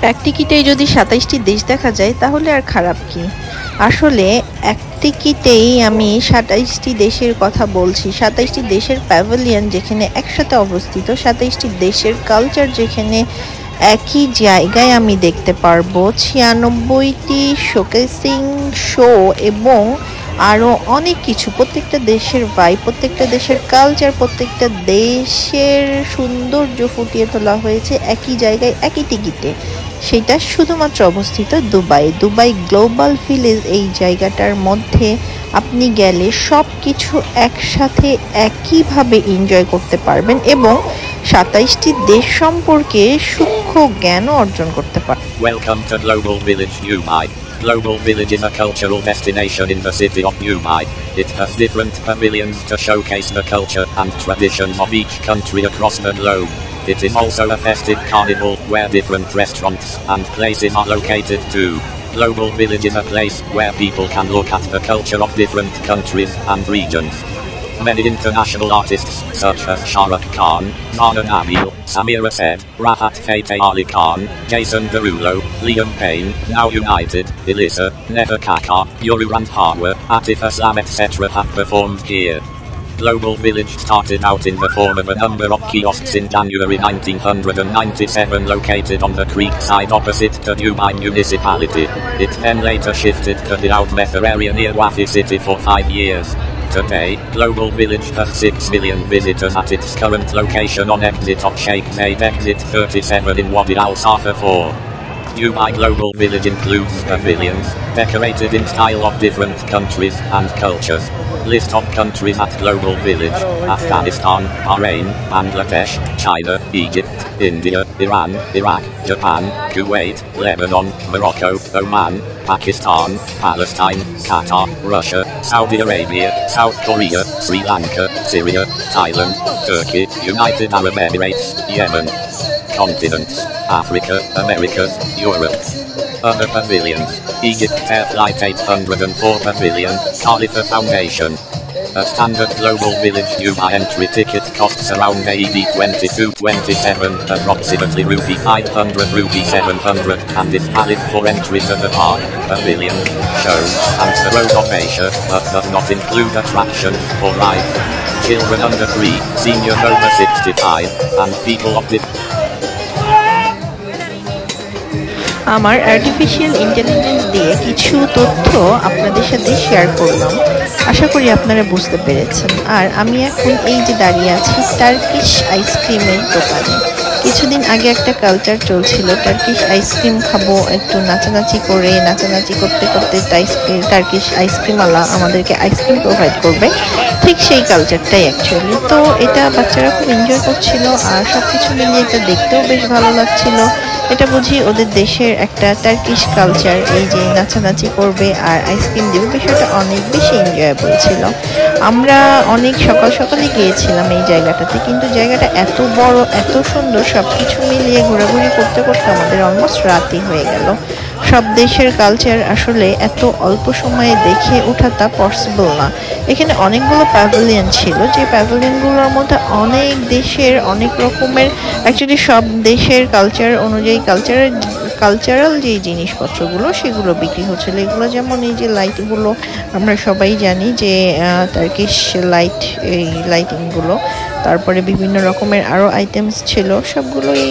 এক টিকিটেই যদি ২৭টি দেশ দেখা যায় তাহলে আর খারাপ কি। আসলে এক টিকিটেই আমি ২৭টি দেশের কথা বলছি, ২৭টি দেশের প্যাভিলিয়ন যেখানে একসাথে অবস্থিত, ২৭টি দেশের কালচার যেখানে একই জায়গায় আমি দেখতে পারবো, ৯৬টি শোকেসিং শো এবং আরও অনেক কিছু। প্রত্যেকটা দেশের ভাইব, প্রত্যেকটা দেশের কালচার, প্রত্যেকটা দেশের সৌন্দর্য ফুটিয়ে তোলা হয়েছে একই জায়গায় একই টিকিটে। সেটা শুধুমাত্র অবস্থিত দুবাই গ্লোবাল ভিলেজ। এই জায়গাটার মধ্যে আপনি গেলে সব কিছু একসাথে একইভাবে এনজয় করতে পারবেন এবং ২৭টি দেশ সম্পর্কে সূক্ষ্ম জ্ঞানও অর্জন করতে পারবেন। Welcome to Global Village Dubai. Global Village is a cultural destination in the city of Dubai. It has different pavilions to showcase the culture and traditions of each country across the globe. It is also a festive carnival where different restaurants and places are located too. Global Village is a place where people can look at the culture of different countries and regions. Many international artists such as Shah Rukh Khan, Zana Nabil, Samir Rasaid, Rahat Fateh Ali Khan, Jason Derulo, Liam Payne, Now United, Elisa, Never Kaka, Yuru Randhawa, Atif Aslam etc. have performed here. Global Village started out in the form of a number of kiosks in January 1997 located on the creek side opposite the Dubai municipality. It then later shifted to the Al Methar area near Wafi City for 5 years. Today, Global Village has 6 million visitors at its current location on exit of Sheikh Zayed exit 37 in Wadi Al Safa 4. Dubai Global Village includes pavilions, decorated in style of different countries and cultures. List of countries at Global Village: Afghanistan, Bahrain, Bangladesh, China, Egypt, India, Iran, Iraq, Japan, Kuwait, Lebanon, Morocco, Oman, Pakistan, Palestine, Qatar, Russia, Saudi Arabia, South Korea, Sri Lanka, Syria, Thailand, Turkey, United Arab Emirates, Yemen. Continents: Africa, Americas, Europe. Other pavilions: Egypt Air Flight 804 Pavilion, Khalifa Foundation. A standard Global Village Dubai entry ticket costs around AED 22.27, approximately rupee 500, rupee 700, and is valid for entry to the park, pavilions, shows, and the Road of Asia, but does not include attractions or rides. Children under 3, seniors over 65, and people of different আমার artificial intelligence দিয়ে কিছু তথ্য আপনাদের সাথে share করলাম। আশা করি আপনারা বুঝতে পেরেছেন। আর আমি এখন এই যে দাঁড়িয়ে আছি টার্কিশ আইসক্রিমের দোকানে। কিছুদিন আগে একটা কালচার চলছিল, টার্কিশ আইসক্রিম খাবো, একটু নাচানাচি করতে করতে টার্কিশ আইসক্রিমওয়ালা আমাদেরকে আইসক্রিম প্রোভাইড করবে। ঠিক সেই কালচারটাই অ্যাকচুয়ালি। তো এটা বাচ্চারা খুব এনজয় করছিল আর সব কিছু মিলিয়ে এটা দেখতেও বেশ ভালো লাগছিল। এটা বুঝি ওদের দেশের একটা টার্কিশ কালচার, এই যে নাচানাচি করবে আর আইসক্রিম দেবে, বিষয়টা অনেক বেশি এনজয়েবল ছিল। আমরা অনেক সকালে গিয়েছিলাম এই জায়গাটাতে, কিন্তু জায়গাটা এত বড়, এত সুন্দর, সব কিছু মিলিয়ে ঘোরাঘুরি করতে করতে আমাদের অলমোস্ট রাতই হয়ে গেল। সব দেশের কালচার আসলে এত অল্প সময়ে দেখে ওঠাটা পসিবল না। এখানে অনেকগুলো প্যাভিলিয়ন ছিল, যে প্যাভিলিয়নগুলোর মধ্যে অনেক দেশের অনেক রকমের, অ্যাকচুয়ালি সব দেশের কালচার অনুযায়ী কালচারাল যে জিনিসপত্রগুলো সেগুলো বিক্রি হচ্ছিল। এগুলো যেমন এই যে লাইটগুলো, আমরা সবাই জানি যে টার্কিশ লাইট, এই লাইটিংগুলো, তারপরে বিভিন্ন রকমের আরও আইটেমস ছিল, সবগুলোই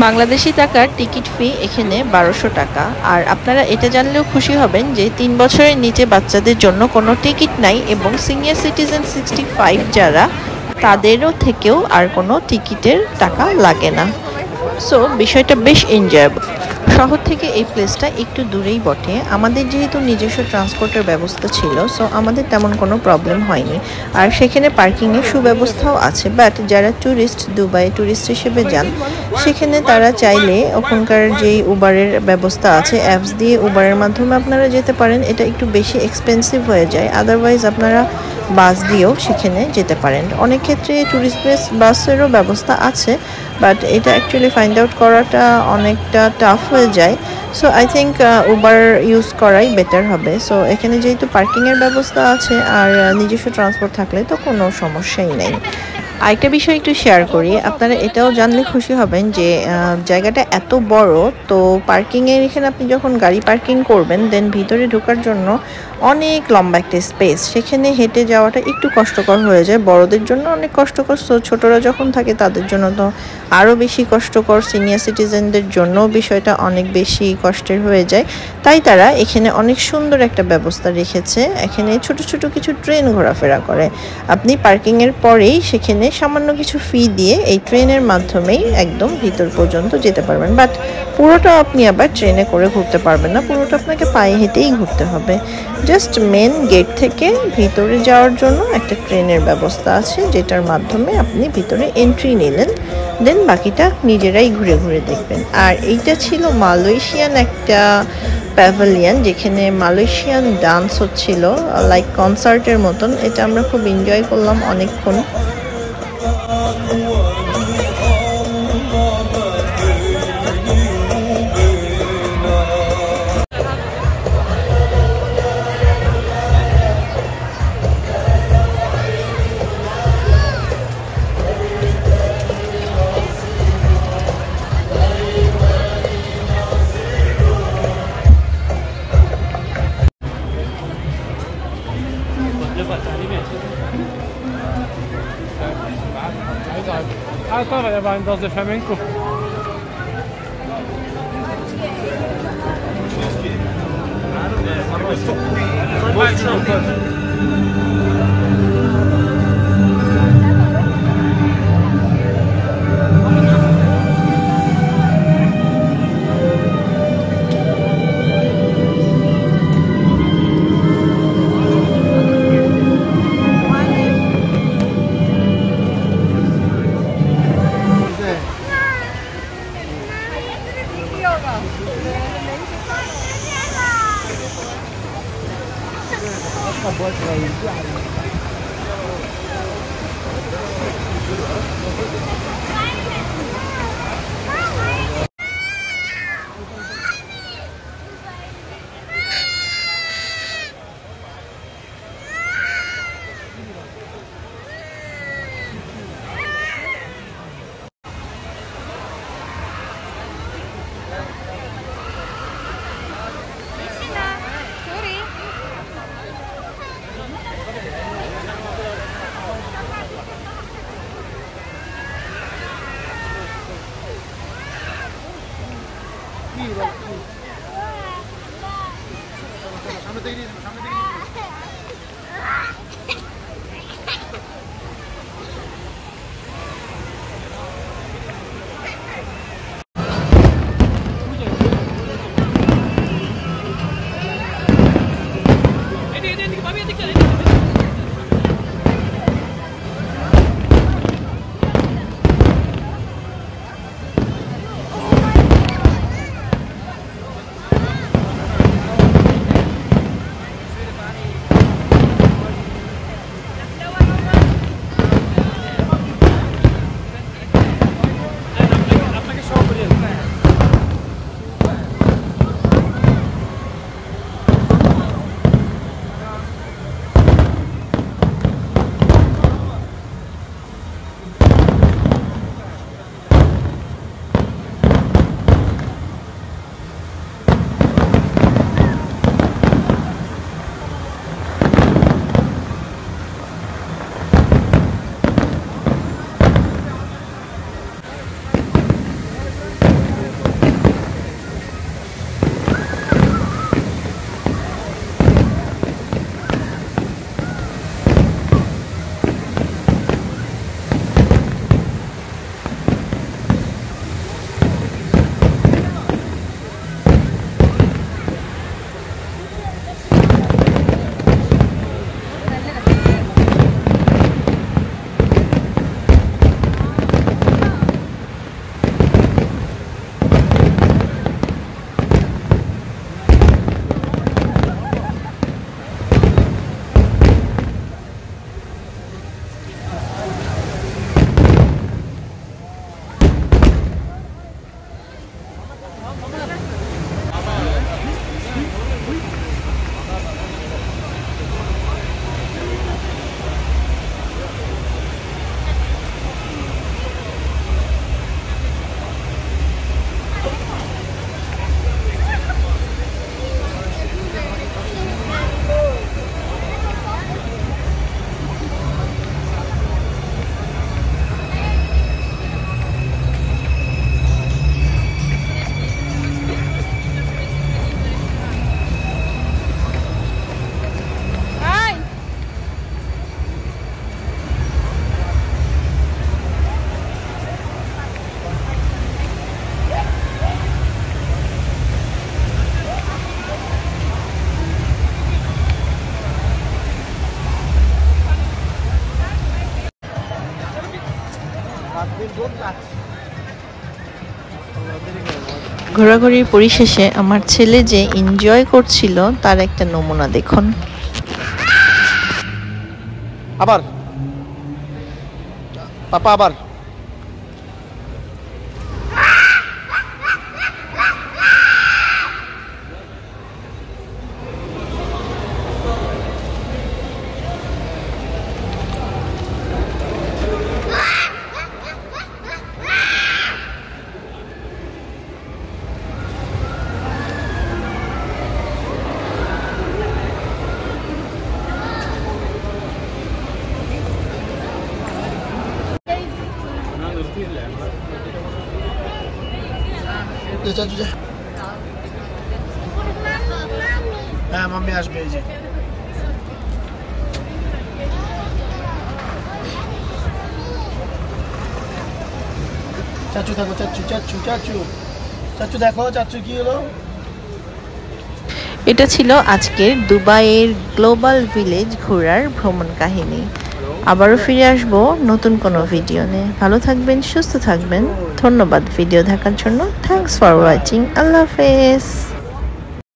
বাংলাদেশি টাকার টিকিট ফি এখানে 1200 টাকা। আর আপনারা এটা জানলেও খুশি হবেন যে 3 বছরের নিচে বাচ্চাদের জন্য কোনো টিকিট নাই এবং সিনিয়র সিটিজেন 65 যারা তাদেরও থেকেও আর কোনো টিকিটের টাকা লাগে না। সো বিষয়টা বেশ এনজয়েবল। শহর থেকে এই প্লেসটা একটু দূরেই বটে। আমাদের যেহেতু নিজস্ব ট্রান্সপোর্টের ব্যবস্থা ছিল, সো আমাদের তেমন কোনো প্রবলেম হয়নি। আর সেখানে পার্কিংয়ের সুব্যবস্থাও আছে। বাট যারা ট্যুরিস্ট, দুবাই ট্যুরিস্ট হিসেবে যান, সেখানে তারা চাইলে ওখানকার যেই উবারের ব্যবস্থা আছে, অ্যাপস দিয়ে উবারের মাধ্যমে আপনারা যেতে পারেন। এটা একটু বেশি এক্সপেন্সিভ হয়ে যায়। আদারওয়াইজ আপনারা বাস দিয়েও সেখানে যেতে পারেন। অনেক ক্ষেত্রে ট্যুরিস্ট বাসেরও ব্যবস্থা আছে, বাট এটা অ্যাকচুয়ালি ফাইন্ড আউট করাটা অনেকটা টাফ হয়ে যায়। So I think Uber use করাই বেটার হবে। সো এখানে যেহেতু পার্কিংয়ের ব্যবস্থা আছে আর নিজস্ব ট্রান্সপোর্ট থাকলে তো কোনো সমস্যাই নেই। আরেকটা বিষয় একটু শেয়ার করি, আপনারা এটাও জানলে খুশি হবেন যে জায়গাটা এত বড়, তো পার্কিংয়ের এখানে আপনি যখন গাড়ি পার্কিং করবেন দেন ভিতরে ঢোকার জন্য অনেক লম্বা একটা স্পেস, সেখানে হেঁটে যাওয়াটা একটু কষ্টকর হয়ে যায়। বড়দের জন্য অনেক কষ্টকর, ছোটরা যখন থাকে তাদের জন্য তো আরও বেশি কষ্টকর। সিনিয়র সিটিজেনদের জন্য বিষয়টা অনেক বেশি কষ্টের হয়ে যায়। তাই তারা এখানে অনেক সুন্দর একটা ব্যবস্থা রেখেছে। এখানে ছোট ছোট কিছু ট্রেন ঘোরাফেরা করে। আপনি পার্কিংয়ের পরেই সেখানে সামান্য কিছু ফি দিয়ে এই ট্রেনের মাধ্যমেই একদম ভিতর পর্যন্ত যেতে পারবেন। বাট পুরোটা আপনি আবার ট্রেনে করে ঘুরতে পারবেন না, পুরোটা আপনাকে পায়ে হেঁটেই ঘুরতে হবে। জাস্ট মেন গেট থেকে ভিতরে যাওয়ার জন্য একটা ট্রেনের ব্যবস্থা আছে, যেটার মাধ্যমে আপনি ভিতরে এন্ট্রি নিলেন, দেন বাকিটা নিজেরাই ঘুরে ঘুরে দেখবেন। আর এইটা ছিল মালয়েশিয়ান একটা প্যাভিলিয়ন, যেখানে মালয়েশিয়ান ডান্স হচ্ছিল লাইক কনসার্টের মতন। এটা আমরা খুব এনজয় করলাম অনেকক্ষণ। Estaba llevando dos de flamenco. Boa, ঘোরাঘুরির পরিশেষে আমার ছেলে যে এনজয় করছিল তার একটা নমুনা দেখুন। আবার পাপা আবার হ্যাঁ মাম্মি আসবে এই যে চাচু দেখো চাচু চাচু চাচু চাচু দেখো চাচু কি হলো। এটা ছিল আজকের দুবাইয়ের গ্লোবাল ভিলেজ ঘোরার ভ্রমণ কাহিনী। আবারও ফিরে আসবো নতুন কোনো ভিডিও নিয়ে। ভালো থাকবেন, সুস্থ থাকবেন। ধন্যবাদ ভিডিও দেখার জন্য। Thanks for watching. আল্লাহ হাফেজ।